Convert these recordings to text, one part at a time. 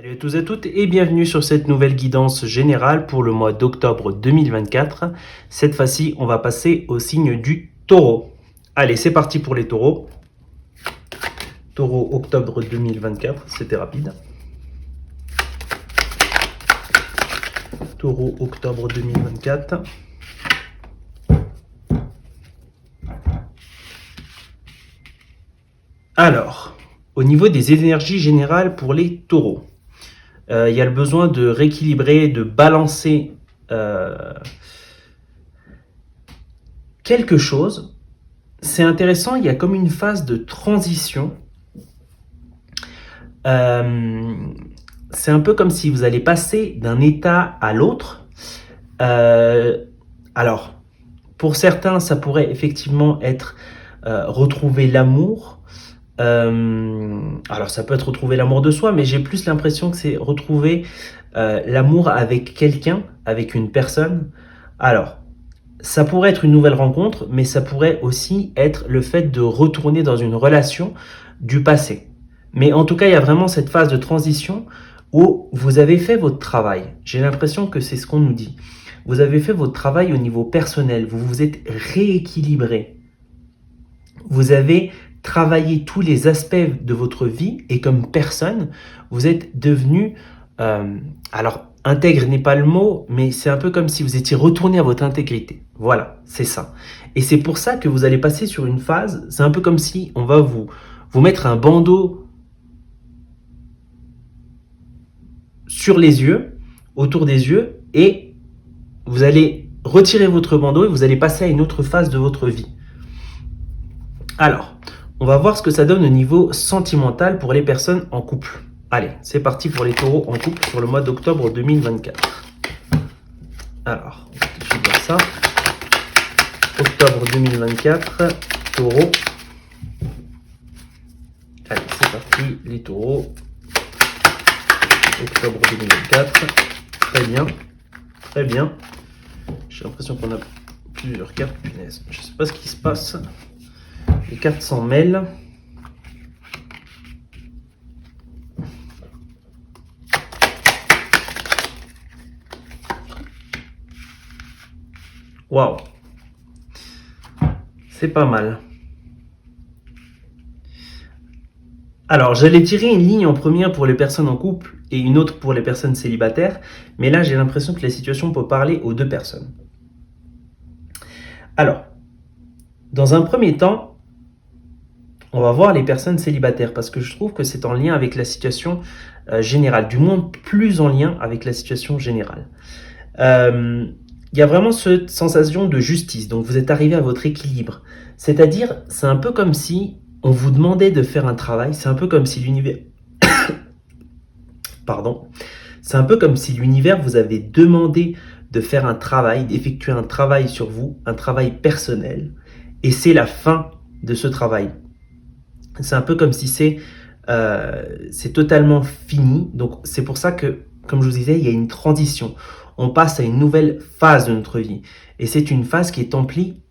Salut à tous et à toutes et bienvenue sur cette nouvelle guidance générale pour le mois d'octobre 2024. Cette fois-ci, on va passer au signe du taureau. Allez, c'est parti pour les taureaux. Taureau octobre 2024, c'était rapide. Taureau octobre 2024. Alors, au niveau des énergies générales pour les taureaux, il y a le besoin de rééquilibrer, de balancer quelque chose. C'est intéressant, il y a comme une phase de transition. C'est un peu comme si vous allez passer d'un état à l'autre. Alors, pour certains, ça pourrait effectivement être retrouver l'amour. Alors, ça peut être retrouver l'amour de soi, mais j'ai plus l'impression que c'est retrouver l'amour avec quelqu'un, avec une personne. Alors, ça pourrait être une nouvelle rencontre, mais ça pourrait aussi être le fait de retourner dans une relation du passé. Mais en tout cas, il y a vraiment cette phase de transition où vous avez fait votre travail. J'ai l'impression que c'est ce qu'on nous dit. Vous avez fait votre travail au niveau personnel, vous vous êtes rééquilibré. Vous avez travaillé tous les aspects de votre vie et comme personne, vous êtes devenu, alors intègre n'est pas le mot, mais c'est un peu comme si vous étiez retourné à votre intégrité. Voilà, c'est ça. Et c'est pour ça que vous allez passer sur une phase, c'est un peu comme si on va vous mettre un bandeau sur les yeux, autour des yeux, et vous allez retirer votre bandeau et vous allez passer à une autre phase de votre vie. Alors, on va voir ce que ça donne au niveau sentimental pour les personnes en couple. Allez, c'est parti pour les taureaux en couple sur le mois d'octobre 2024. Alors, je vais voir ça. Octobre 2024, taureau. Allez, c'est parti, les taureaux. Octobre 2024. Très bien. Très bien. J'ai l'impression qu'on a plusieurs cartes. Punaise. Je ne sais pas ce qui se passe. Les cartes s'en mêlent. Waouh. C'est pas mal. Alors, j'allais tirer une ligne en première pour les personnes en couple et une autre pour les personnes célibataires, mais là, j'ai l'impression que la situation peut parler aux deux personnes. Alors, dans un premier temps, on va voir les personnes célibataires parce que je trouve que c'est en lien avec la situation générale, du moins plus en lien avec la situation générale. Il y a vraiment cette sensation de justice, donc vous êtes arrivé à votre équilibre. C'est-à-dire, c'est un peu comme si on vous demandait de faire un travail, c'est un peu comme si l'univers... Pardon. C'est un peu comme si l'univers vous avait demandé de faire un travail, d'effectuer un travail sur vous, un travail personnel, et c'est la fin de ce travail. C'est un peu comme si c'est totalement fini. Donc c'est pour ça que, comme je vous disais, il y a une transition. On passe à une nouvelle phase de notre vie. Et c'est une phase qui est emplie.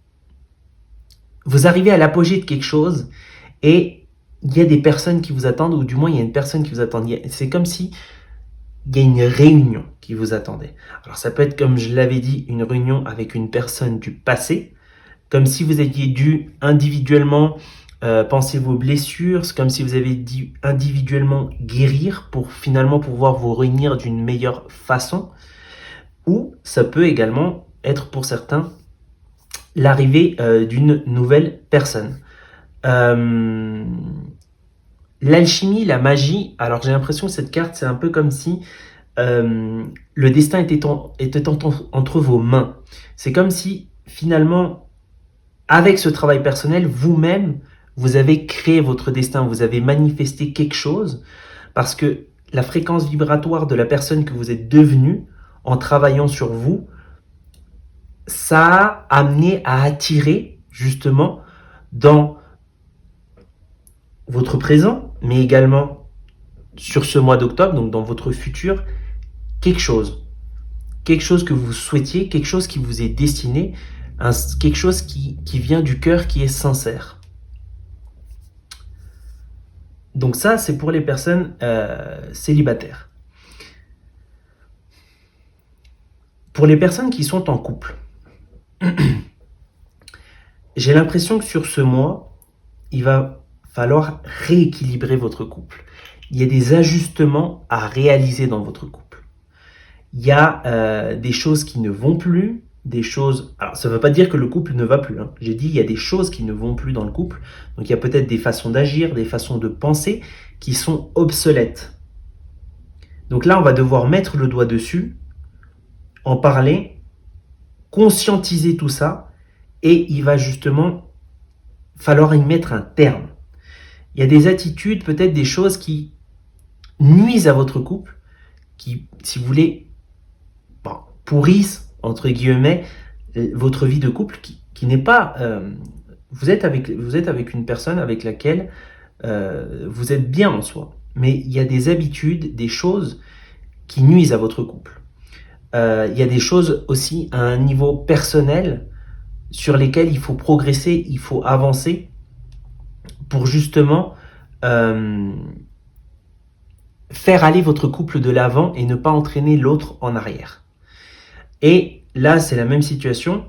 Vous arrivez à l'apogée de quelque chose et il y a des personnes qui vous attendent, ou du moins il y a une personne qui vous attend. C'est comme si il y a une réunion qui vous attendait. Alors ça peut être, comme je l'avais dit, une réunion avec une personne du passé, comme si vous aviez dû individuellement penser vos blessures, c'est comme si vous avez dû individuellement guérir pour finalement pouvoir vous réunir d'une meilleure façon. Ou ça peut également être pour certains l'arrivée d'une nouvelle personne. L'alchimie, la magie, alors j'ai l'impression que cette carte, c'est un peu comme si le destin était entre vos mains. C'est comme si finalement, avec ce travail personnel, vous-même, vous avez créé votre destin, vous avez manifesté quelque chose, parce que la fréquence vibratoire de la personne que vous êtes devenue, en travaillant sur vous, ça a amené à attirer, justement, dans votre présent, mais également sur ce mois d'octobre, donc dans votre futur, quelque chose que vous souhaitiez, quelque chose qui vous est destiné, quelque chose qui vient du cœur, qui est sincère. Donc ça, c'est pour les personnes célibataires. Pour les personnes qui sont en couple, j'ai l'impression que sur ce mois, il va falloir rééquilibrer votre couple. Il y a des ajustements à réaliser dans votre couple. Il y a des choses qui ne vont plus, des choses... Alors, ça ne veut pas dire que le couple ne va plus. Hein. J'ai dit, il y a des choses qui ne vont plus dans le couple. Donc, il y a peut-être des façons d'agir, des façons de penser qui sont obsolètes. Donc là, on va devoir mettre le doigt dessus, en parler, conscientiser tout ça, et il va justement falloir y mettre un terme. Il y a des attitudes, peut-être des choses qui nuisent à votre couple, qui, si vous voulez, pourrissent, entre guillemets, votre vie de couple, qui n'est pas... vous êtes avec une personne avec laquelle vous êtes bien en soi, mais il y a des habitudes, des choses qui nuisent à votre couple. Il y a des choses aussi à un niveau personnel sur lesquelles il faut progresser, il faut avancer pour justement faire aller votre couple de l'avant et ne pas entraîner l'autre en arrière. Et là, c'est la même situation.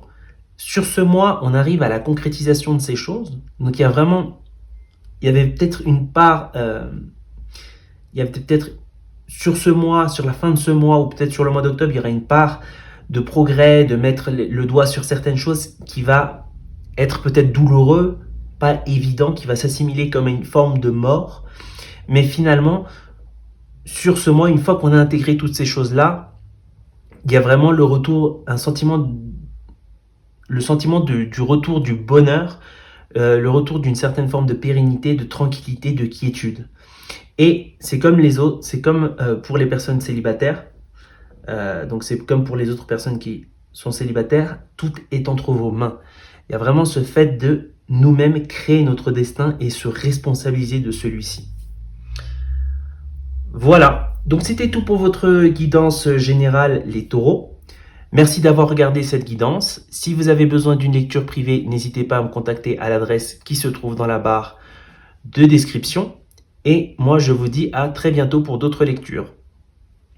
Sur ce mois, on arrive à la concrétisation de ces choses. Donc, il y avait peut-être une part, il y avait peut-être sur ce mois, sur la fin de ce mois, ou peut-être sur le mois d'octobre, il y aura une part de progrès, de mettre le doigt sur certaines choses qui va être peut-être douloureux, pas évident, qui va s'assimiler comme une forme de mort. Mais finalement, sur ce mois, une fois qu'on a intégré toutes ces choses-là, il y a vraiment le retour, le sentiment du retour du bonheur, le retour d'une certaine forme de pérennité, de tranquillité, de quiétude. Et c'est comme les autres, c'est comme pour les personnes célibataires, donc c'est comme pour les autres personnes qui sont célibataires, tout est entre vos mains. Il y a vraiment ce fait de nous-mêmes créer notre destin et se responsabiliser de celui-ci. Voilà, donc c'était tout pour votre guidance générale, les taureaux. Merci d'avoir regardé cette guidance. Si vous avez besoin d'une lecture privée, n'hésitez pas à me contacter à l'adresse qui se trouve dans la barre de description. Et moi, je vous dis à très bientôt pour d'autres lectures.